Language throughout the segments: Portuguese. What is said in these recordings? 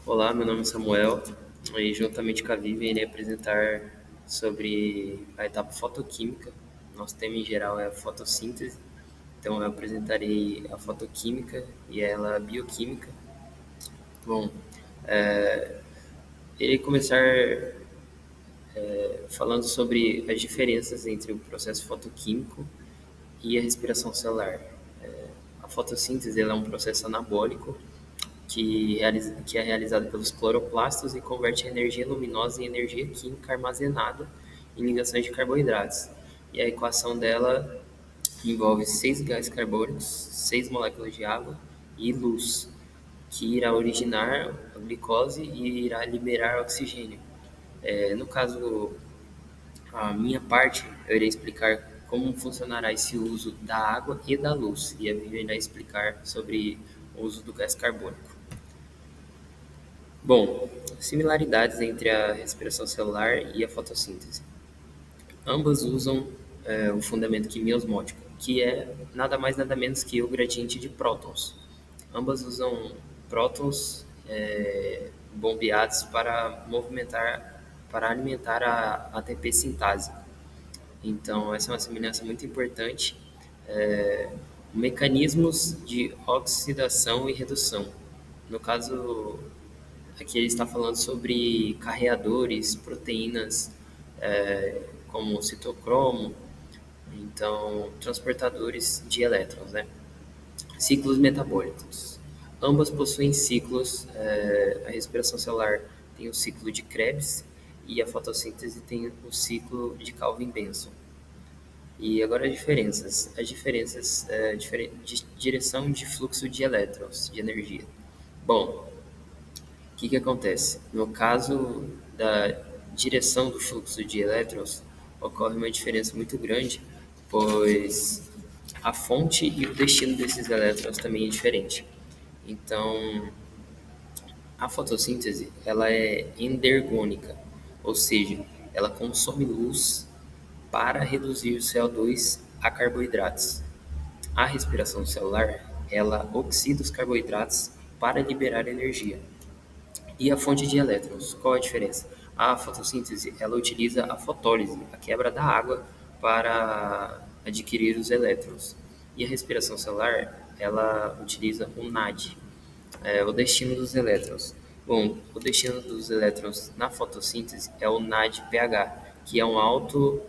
Olá, meu nome é Samuel e juntamente com a Vivian irei apresentar sobre a etapa fotoquímica. Nosso tema em geral é a fotossíntese, então eu apresentarei a fotoquímica e ela a bioquímica. Bom, irei começar falando sobre as diferenças entre o processo fotoquímico e a respiração celular. A fotossíntese ela é um processo anabólico que é realizado pelos cloroplastos e converte a energia luminosa em energia química armazenada em ligações de carboidratos. E a equação dela envolve 6 gases carbônicos, 6 moléculas de água e luz, que irá originar a glicose e irá liberar oxigênio. No caso, a minha parte, eu irei explicar como funcionará esse uso da água e da luz, e a Vivian irá explicar sobre o uso do gás carbônico. Bom, similaridades entre a respiração celular e a fotossíntese. Ambas usam o fundamento quimiosmótico, que é nada mais nada menos que o gradiente de prótons. Ambas usam prótons bombeados para alimentar a ATP sintase. Então, essa é uma semelhança muito importante. É, Mecanismos de oxidação e redução. No caso, aqui ele está falando sobre carreadores, proteínas como o citocromo, então transportadores de elétrons, né? Ciclos metabólicos. Ambas possuem ciclos. A respiração celular tem o ciclo de Krebs e a fotossíntese tem o ciclo de Calvin-Benson. E agora as diferenças. As diferenças de direção de fluxo de elétrons, de energia. Bom, o que acontece? No caso da direção do fluxo de elétrons, ocorre uma diferença muito grande, pois a fonte e o destino desses elétrons também é diferente. Então, a fotossíntese ela é endergônica, ou seja, ela consome luz para reduzir o CO2 a carboidratos. A respiração celular ela oxida os carboidratos para liberar energia. E a fonte de elétrons, qual a diferença? A fotossíntese, ela utiliza a fotólise, a quebra da água para adquirir os elétrons. E a respiração celular, ela utiliza o NAD, o destino dos elétrons. Bom, o destino dos elétrons na fotossíntese é o NADPH, que é um alto,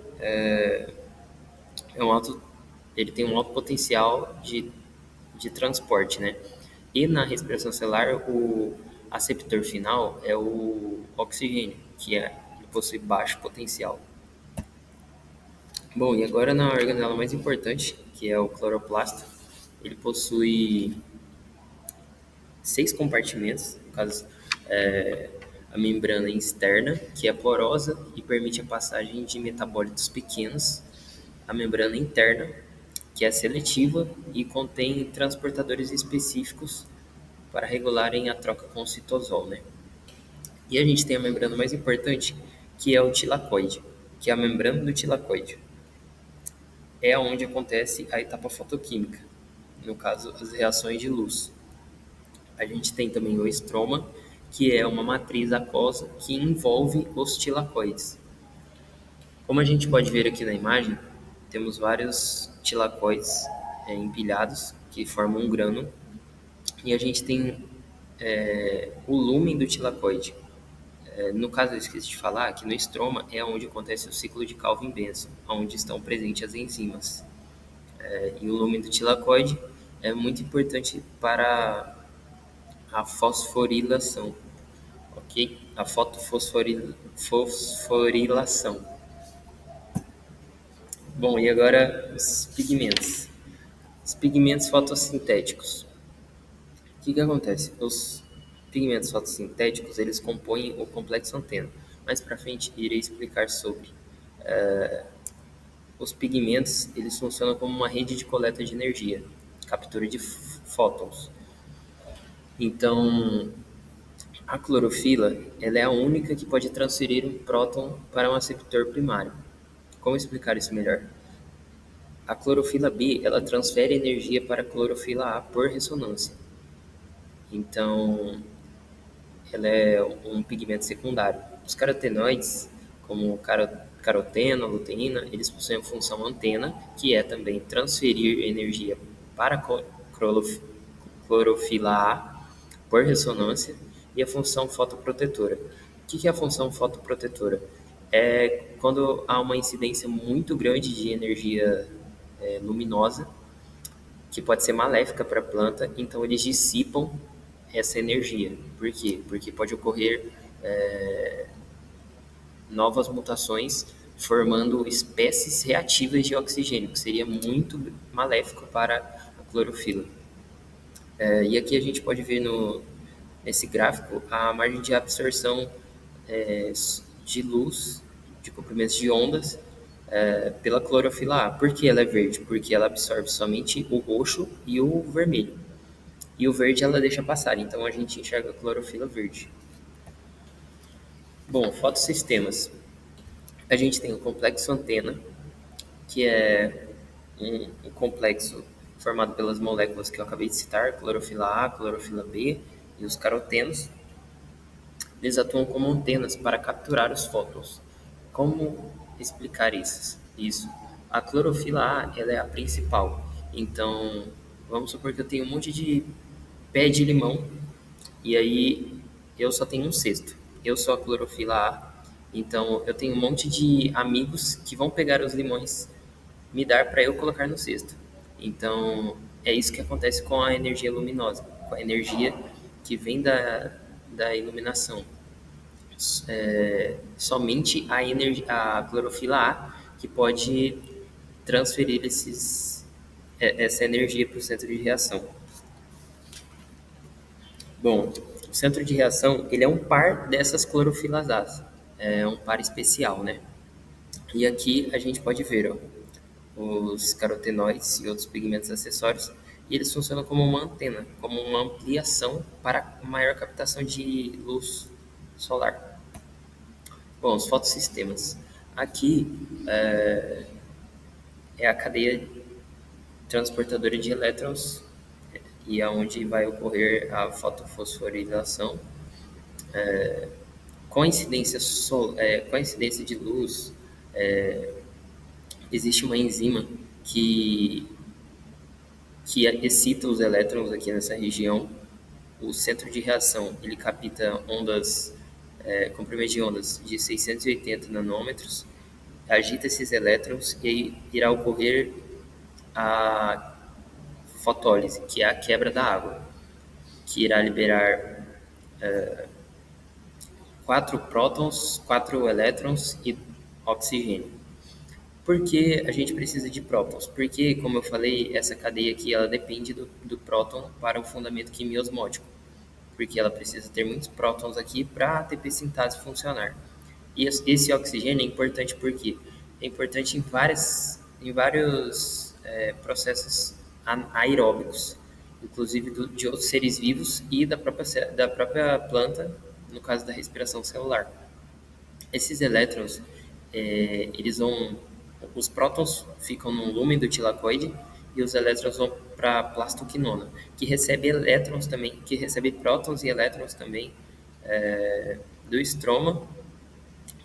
ele tem um alto potencial de transporte, né? E na respiração celular, o aceptor final é o oxigênio, ele possui baixo potencial. Bom, e agora na organela mais importante, que é o cloroplasto, ele possui 6 compartimentos, no caso, a membrana externa, que é porosa e permite a passagem de metabólitos pequenos, a membrana interna, que é seletiva e contém transportadores específicos para regularem a troca com o citosol, né? E a gente tem a membrana mais importante, que é o tilacoide, que é a membrana do tilacoide. É onde acontece a etapa fotoquímica, no caso, as reações de luz. A gente tem também o estroma, que é uma matriz aquosa que envolve os tilacoides. Como a gente pode ver aqui na imagem, temos vários tilacoides empilhados que formam um grânulo e a gente tem o lúmen do tilacoide. No caso, eu esqueci de falar que no estroma é onde acontece o ciclo de Calvin-Benson, onde estão presentes as enzimas. E o lúmen do tilacoide é muito importante para a fosforilação, ok? A fosforilação. Bom, e agora os pigmentos. Os pigmentos fotossintéticos. O que acontece? Os pigmentos fotossintéticos, eles compõem o complexo antena. Mais para frente, irei explicar sobre. Os pigmentos, eles funcionam como uma rede de coleta de energia, captura de fótons. Então, a clorofila, ela é a única que pode transferir um próton para um aceptor primário. Como explicar isso melhor? A clorofila B, ela transfere energia para a clorofila A por ressonância. Então, ela é um pigmento secundário. Os carotenoides, como caroteno, luteína, eles possuem a função antena, que é também transferir energia para a clorofila A por ressonância, e a função fotoprotetora. O que é a função fotoprotetora? É quando há uma incidência muito grande de energia luminosa, que pode ser maléfica para a planta, então eles dissipam essa energia. Por quê? Porque pode ocorrer novas mutações formando espécies reativas de oxigênio, que seria muito maléfico para a clorofila. E aqui a gente pode ver nesse gráfico a margem de absorção é, de luz, de comprimentos de ondas, pela clorofila A. Por que ela é verde? Porque ela absorve somente o roxo e o vermelho. E o verde ela deixa passar, então a gente enxerga a clorofila verde. Bom, fotossistemas. A gente tem o complexo antena, que é um complexo formado pelas moléculas que eu acabei de citar, clorofila A, clorofila B e os carotenos. Eles atuam como antenas para capturar os fótons. Como explicar isso? A clorofila A ela é a principal. Então, vamos supor que eu tenho um monte de pé de limão e aí eu só tenho um cesto. Eu sou a clorofila A, então eu tenho um monte de amigos que vão pegar os limões, me dar para eu colocar no cesto. Então, é isso que acontece com a energia luminosa, com a energia que vem da iluminação. Somente a clorofila A que pode transferir essa energia para o centro de reação. Bom, o centro de reação ele é um par dessas clorofilas A, é um par especial, né? E aqui a gente pode ver os carotenoides e outros pigmentos acessórios, e eles funcionam como uma antena, como uma ampliação para maior captação de luz solar. Bom, os fotossistemas. Aqui é a cadeia transportadora de elétrons e é onde vai ocorrer a fotofosforilação. Com a incidência de luz, existe uma enzima que, que excita os elétrons aqui nessa região. O centro de reação ele capta comprimentos de ondas de 680 nanômetros, agita esses elétrons e aí irá ocorrer a fotólise, que é a quebra da água, que irá liberar 4 prótons, 4 elétrons e oxigênio. Por que a gente precisa de prótons? Porque, como eu falei, essa cadeia aqui ela depende do próton para o fundamento quimiosmótico, porque ela precisa ter muitos prótons aqui para a ATP sintase funcionar. E esse oxigênio é importante porque é importante em vários processos aeróbicos, inclusive de outros seres vivos e da própria planta, no caso da respiração celular. Esses elétrons, os prótons ficam no lúmen do tilacoide e os elétrons vão para a plastoquinona, que recebe elétrons também, que recebe prótons e elétrons também do estroma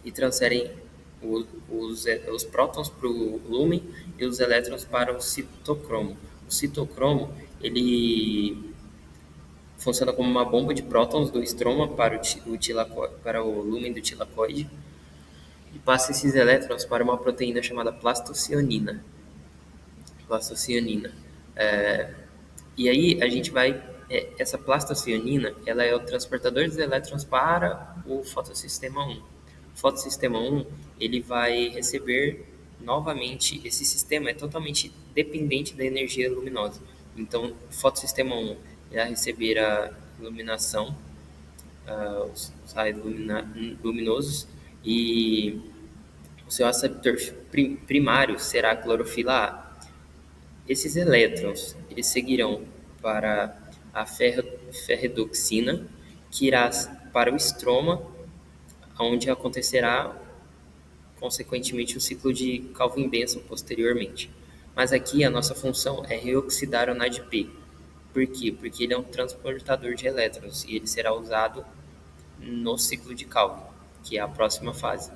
e transferem os prótons para o lúmen e os elétrons para o citocromo. O citocromo ele funciona como uma bomba de prótons do estroma para o lúmen do tilacoide e passa esses elétrons para uma proteína chamada plastocianina. E aí a gente vai... essa plastocianina ela é o transportador dos elétrons para o fotossistema 1. O fotossistema 1 ele vai receber novamente... Esse sistema é totalmente dependente da energia luminosa. Então, o fotossistema 1 irá receber a iluminação, os raios luminosos, e o seu receptor primário será a clorofila A. Esses elétrons eles seguirão para a ferredoxina, que irá para o estroma, onde acontecerá consequentemente o ciclo de Calvin-Benson posteriormente. Mas aqui a nossa função é reoxidar o NADP. Por quê? Porque ele é um transportador de elétrons e ele será usado no ciclo de Calvin, que é a próxima fase.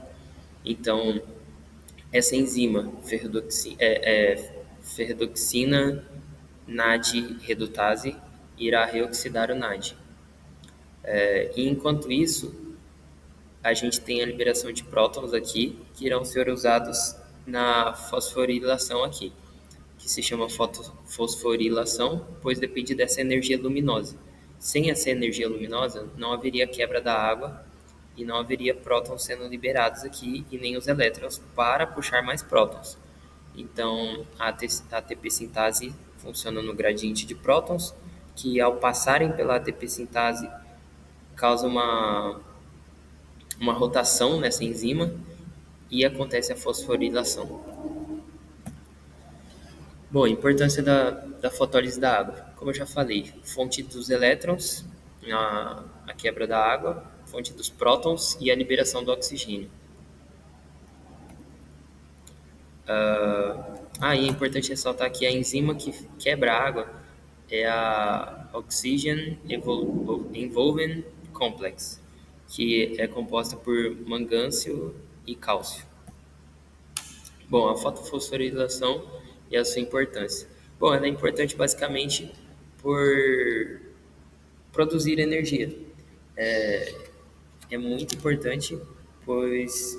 Então, essa enzima ferredoxina NAD redutase irá reoxidar o NAD. E enquanto isso, a gente tem a liberação de prótons aqui, que irão ser usados na fosforilação aqui, que se chama fosforilação, pois depende dessa energia luminosa. Sem essa energia luminosa, não haveria quebra da água e não haveria prótons sendo liberados aqui e nem os elétrons para puxar mais prótons. Então, a ATP sintase funciona no gradiente de prótons, que ao passarem pela ATP sintase causa uma rotação nessa enzima e acontece a fosforilação. Bom, a importância da fotólise da água. Como eu já falei, fonte dos elétrons, a quebra da água, fonte dos prótons e a liberação do oxigênio. E é importante ressaltar que a enzima que quebra a água é a Oxygen Involvement Complex, que é composta por mangâncio e cálcio. Bom, a fotofosforilação e a sua importância. Bom, ela é importante basicamente por produzir energia. É muito importante, pois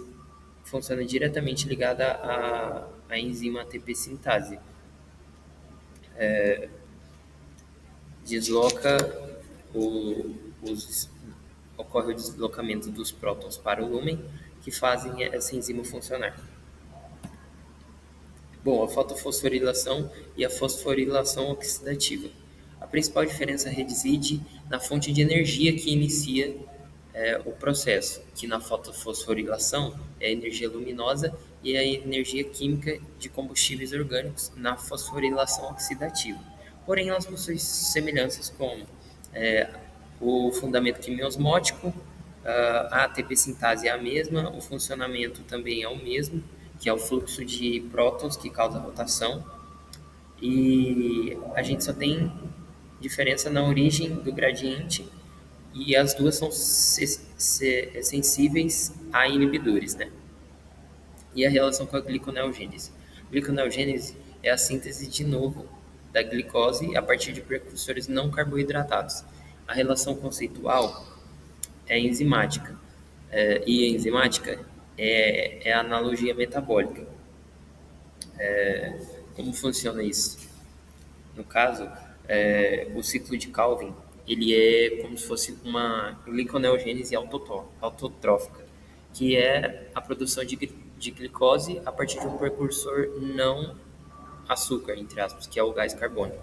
funciona diretamente ligada à enzima ATP sintase. Desloca ocorre o deslocamento dos prótons para o lúmen, que fazem essa enzima funcionar. Bom, a fotofosforilação e a fosforilação oxidativa. A principal diferença reside na fonte de energia que inicia o processo, que na fotofosforilação é a energia luminosa e a energia química de combustíveis orgânicos na fosforilação oxidativa. Porém, elas possuem semelhanças com o fundamento quimiosmótico, a ATP sintase é a mesma, o funcionamento também é o mesmo, que é o fluxo de prótons que causa rotação, e a gente só tem diferença na origem do gradiente e as duas são sensíveis a inibidores, né? E a relação com a gliconeogênese. Gliconeogênese é a síntese de novo da glicose a partir de precursores não carboidratados. A relação conceitual é enzimática, e a enzimática é a analogia metabólica. Como funciona isso? No caso, o ciclo de Calvin ele é como se fosse uma gliconeogênese autotrófica, que é a produção de glicose a partir de um precursor não açúcar, entre aspas, que é o gás carbônico.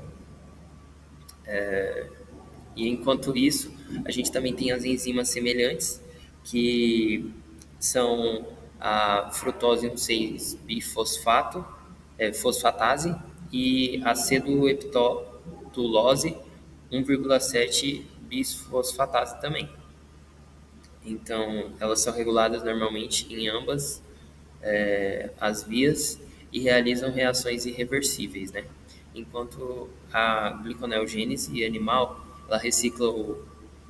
E enquanto isso, a gente também tem as enzimas semelhantes, que são a frutose 1,6-bifosfato, fosfatase, e a cedoheptulose 1,7-bisfosfatase também. Então, elas são reguladas normalmente em ambas as vias e realizam reações irreversíveis, né? Enquanto a gliconeogênese animal, ela recicla o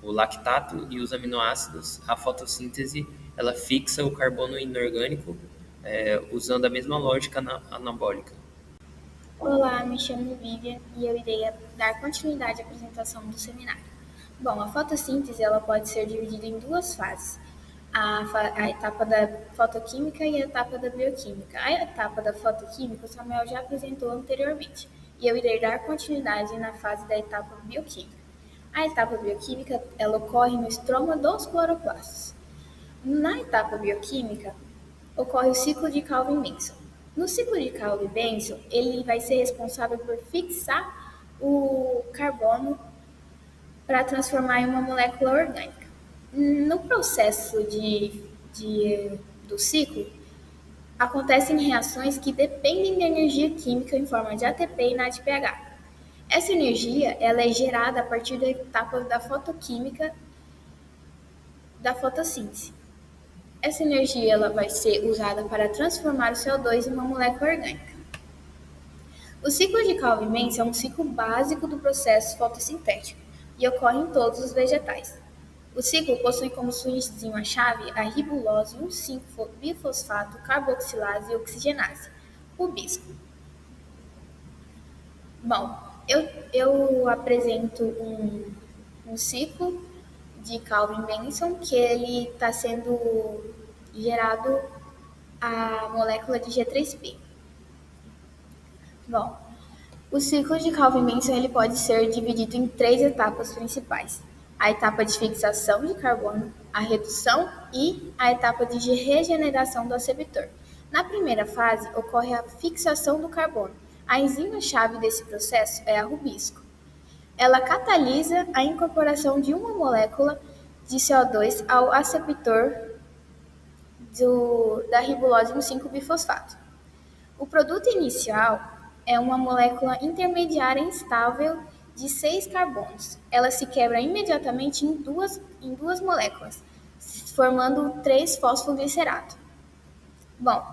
lactato e os aminoácidos, a fotossíntese, ela fixa o carbono inorgânico usando a mesma lógica anabólica. Olá, me chamo Vivian e eu irei dar continuidade à apresentação do seminário. Bom, a fotossíntese ela pode ser dividida em duas fases, a etapa da fotoquímica e a etapa da bioquímica. A etapa da fotoquímica o Samuel já apresentou anteriormente e eu irei dar continuidade na fase da etapa bioquímica. A etapa bioquímica ela ocorre no estroma dos cloroplastos. Na etapa bioquímica, ocorre o ciclo de Calvin-Benson. No ciclo de Calvin-Benson, ele vai ser responsável por fixar o carbono para transformar em uma molécula orgânica. No processo do ciclo, acontecem reações que dependem da energia química em forma de ATP e NADPH. Essa energia ela é gerada a partir da etapa da fotoquímica da fotossíntese. Essa energia ela vai ser usada para transformar o CO2 em uma molécula orgânica. O ciclo de Calvin-Benson é um ciclo básico do processo fotossintético e ocorre em todos os vegetais. O ciclo possui como sua enzima-chave a ribulose 1,5-bifosfato carboxilase e oxigenase, rubisco. Bom, eu apresento um ciclo de Calvin-Benson que ele está sendo gerado a molécula de G3P. Bom, o ciclo de Calvin-Benson ele pode ser dividido em 3 etapas principais: a etapa de fixação de carbono, a redução e a etapa de regeneração do aceptor. Na primeira fase, ocorre a fixação do carbono. A enzima-chave desse processo é a rubisco. Ela catalisa a incorporação de uma molécula de CO2 ao aceptor da ribulose 1,5-bifosfato. O produto inicial é uma molécula intermediária instável de 6 carbonos. Ela se quebra imediatamente em duas moléculas, formando 3-fosfoglicerato. Bom,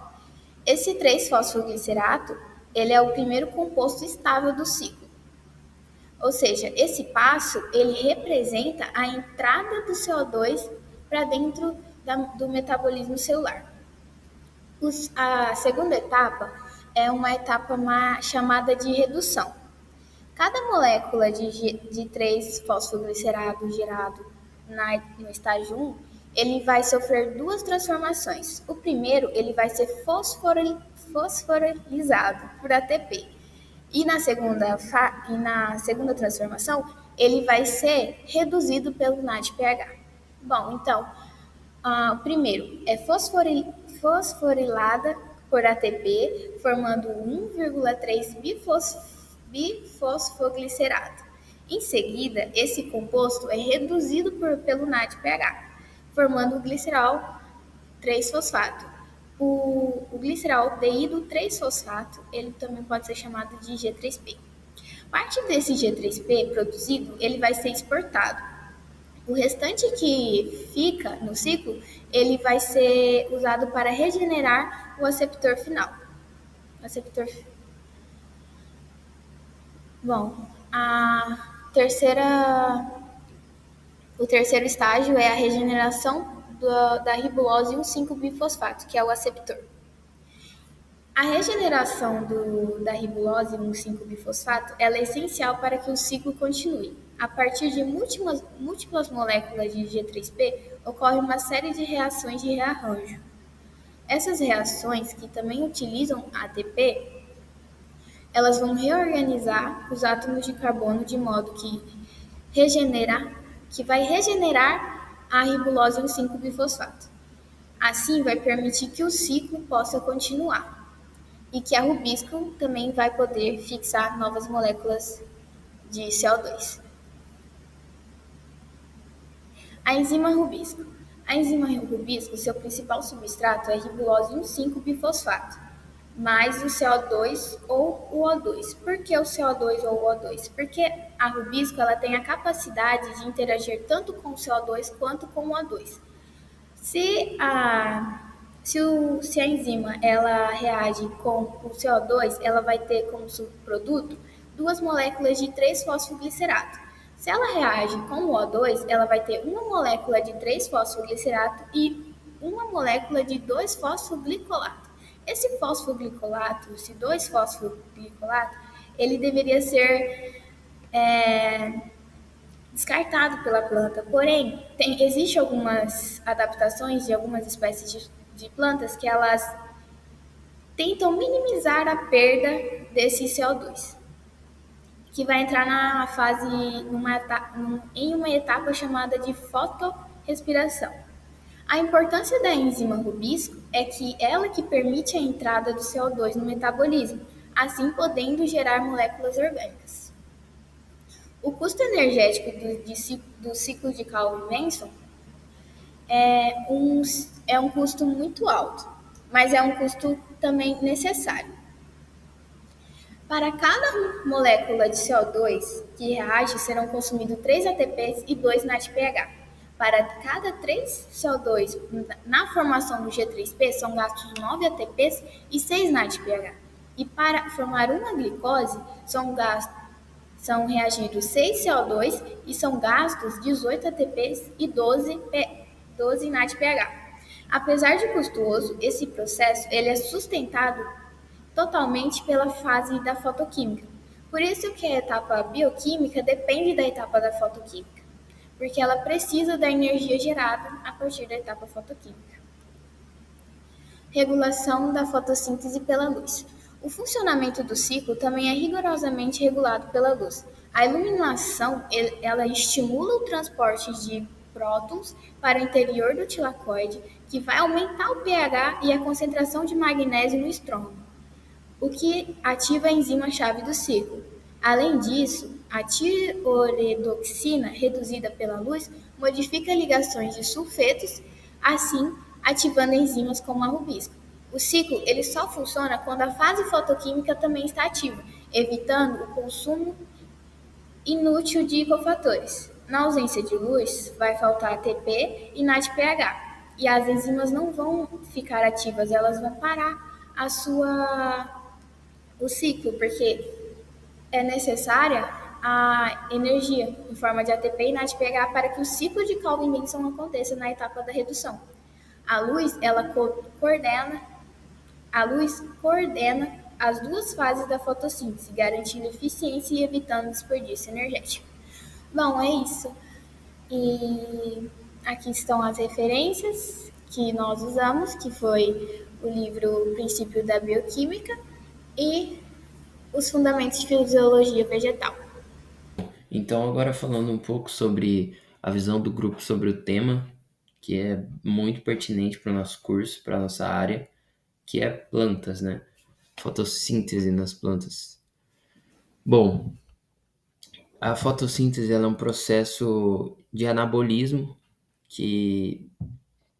esse 3-fosfoglicerato ele é o primeiro composto estável do ciclo. Ou seja, esse passo ele representa a entrada do CO2 para dentro do metabolismo celular. A segunda etapa é uma etapa chamada de redução. Cada molécula de 3-fosfoglicerato gerado no estágio 1, ele vai sofrer 2 transformações. O primeiro, ele vai ser fosforilizado por ATP. E na segunda transformação, ele vai ser reduzido pelo NADPH. Bom, então, o primeiro é fosforilada por ATP, formando 1,3-bifosfoglicerato. Em seguida, esse composto é reduzido pelo NADPH, formando o glicerol 3-fosfato. O glicerol deído 3-fosfato, ele também pode ser chamado de G3P. Parte desse G3P produzido, ele vai ser exportado. O restante que fica no ciclo, ele vai ser usado para regenerar o aceptor final. Bom, o terceiro estágio é a regeneração da ribulose 1,5-bifosfato, que é o aceptor. A regeneração da ribulose 1,5-bifosfato ela é essencial para que o ciclo continue. A partir de múltiplas moléculas de G3P, ocorre uma série de reações de rearranjo. Essas reações, que também utilizam ATP, elas vão reorganizar os átomos de carbono de modo que vai regenerar a ribulose 1,5-bifosfato. Assim, vai permitir que o ciclo possa continuar e que a rubisco também vai poder fixar novas moléculas de CO2. A enzima rubisco. A enzima rubisco, seu principal substrato é a ribulose 1,5-bifosfato, mais o CO2 ou o O2. Por que o CO2 ou o O2? Porque a rubisco ela tem a capacidade de interagir tanto com o CO2 quanto com o O2. Se a enzima ela reage com o CO2, ela vai ter como subproduto 2 moléculas de 3-fosfoglicerato. Se ela reage com o O2, ela vai ter uma molécula de 3-fosfoglicerato e uma molécula de 2-fosfoglicolato. Esse 2-fosfoglicolato, ele deveria ser descartado pela planta. Porém, existem algumas adaptações de algumas espécies de plantas que elas tentam minimizar a perda desse CO2, que vai entrar na fase, em uma etapa chamada de fotorrespiração. A importância da enzima rubisco é que ela que permite a entrada do CO2 no metabolismo, assim podendo gerar moléculas orgânicas. O custo energético do ciclo de Calvin-Benson é um custo muito alto, mas é um custo também necessário. Para cada molécula de CO2 que reage, serão consumidos 3 ATPs e 2 NADPH. Para cada 3 CO2 na formação do G3P, são gastos 9 ATPs e 6 NADPH. E para formar uma glicose, São reagidos 6 CO2 e são gastos 18 ATPs e 12 NADPH. Apesar de custoso, esse processo ele é sustentado totalmente pela fase da fotoquímica. Por isso que a etapa bioquímica depende da etapa da fotoquímica, porque ela precisa da energia gerada a partir da etapa fotoquímica. Regulação da fotossíntese pela luz. O funcionamento do ciclo também é rigorosamente regulado pela luz. A iluminação ela estimula o transporte de prótons para o interior do tilacoide, que vai aumentar o pH e a concentração de magnésio no estrônio, o que ativa a enzima-chave do ciclo. Além disso, a tiroredoxina reduzida pela luz modifica ligações de sulfetos, assim ativando enzimas como a rubisco. O ciclo ele só funciona quando a fase fotoquímica também está ativa, evitando o consumo inútil de cofatores. Na ausência de luz, vai faltar ATP e NADPH, e as enzimas não vão ficar ativas, elas vão parar o ciclo, porque é necessária a energia em forma de ATP e NADPH para que o ciclo de Calvin-Benson aconteça na etapa da redução. A luz, a luz coordena as duas fases da fotossíntese, garantindo eficiência e evitando desperdício energético. Bom, é isso. E aqui estão as referências que nós usamos, que foi o livro Princípio da Bioquímica e os Fundamentos de Fisiologia Vegetal. Então, agora falando um pouco sobre a visão do grupo sobre o tema, que é muito pertinente para o nosso curso, para a nossa área, que é plantas, né? Fotossíntese nas plantas. Bom, a fotossíntese ela é um processo de anabolismo que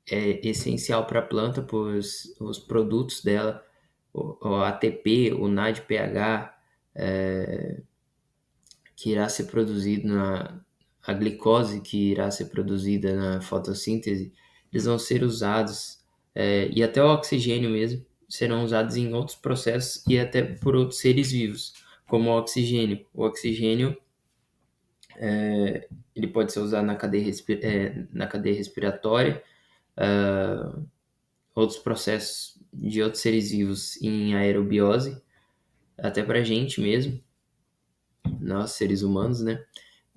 é essencial para a planta, pois os produtos dela, o ATP, o NADPH, que irá ser produzido a glicose que irá ser produzida na fotossíntese, eles vão ser usados, e até o oxigênio mesmo, serão usados em outros processos e até por outros seres vivos, como o oxigênio. O oxigênio ele pode ser usado na cadeia respiratória, outros processos de outros seres vivos em aerobiose, até para a gente mesmo, nós seres humanos, né?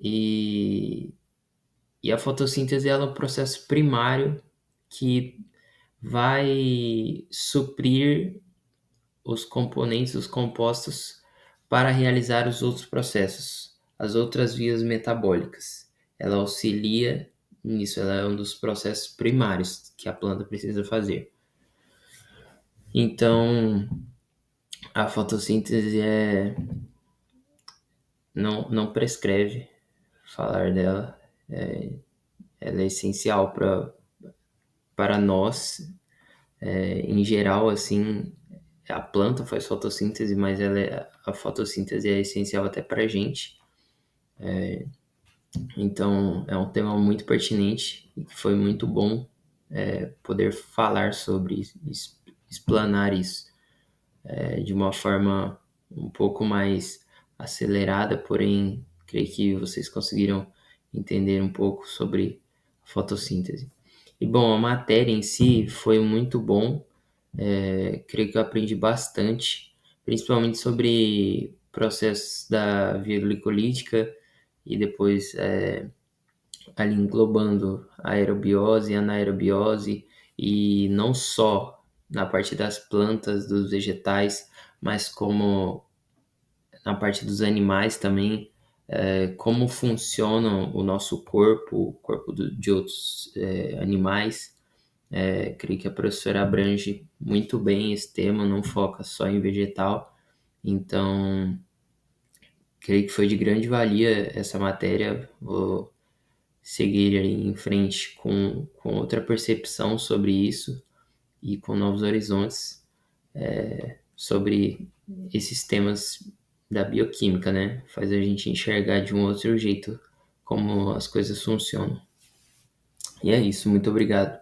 E a fotossíntese ela é um processo primário que vai suprir os componentes, os compostos, para realizar os outros processos, as outras vias metabólicas. Ela auxilia nisso, ela é um dos processos primários que a planta precisa fazer. Então, a fotossíntese não prescreve falar dela, ela é essencial para nós, em geral, assim, a planta faz fotossíntese, mas a fotossíntese é essencial até para a gente. Então, é um tema muito pertinente e que foi muito bom poder falar sobre isso, explanar isso de uma forma um pouco mais acelerada, porém, creio que vocês conseguiram entender um pouco sobre a fotossíntese. E, bom, a matéria em si foi muito bom, creio que eu aprendi bastante, principalmente sobre processos da via glicolítica e depois ali englobando a aerobiose e a anaerobiose, e não só na parte das plantas, dos vegetais, mas como na parte dos animais também, como funciona o nosso corpo, o corpo de outros animais. Creio que a professora abrange muito bem esse tema, não foca só em vegetal, então creio que foi de grande valia essa matéria. Vou seguir em frente com outra percepção sobre isso e com novos horizontes sobre esses temas da bioquímica, né? Faz a gente enxergar de um outro jeito como as coisas funcionam. E é isso, muito obrigado.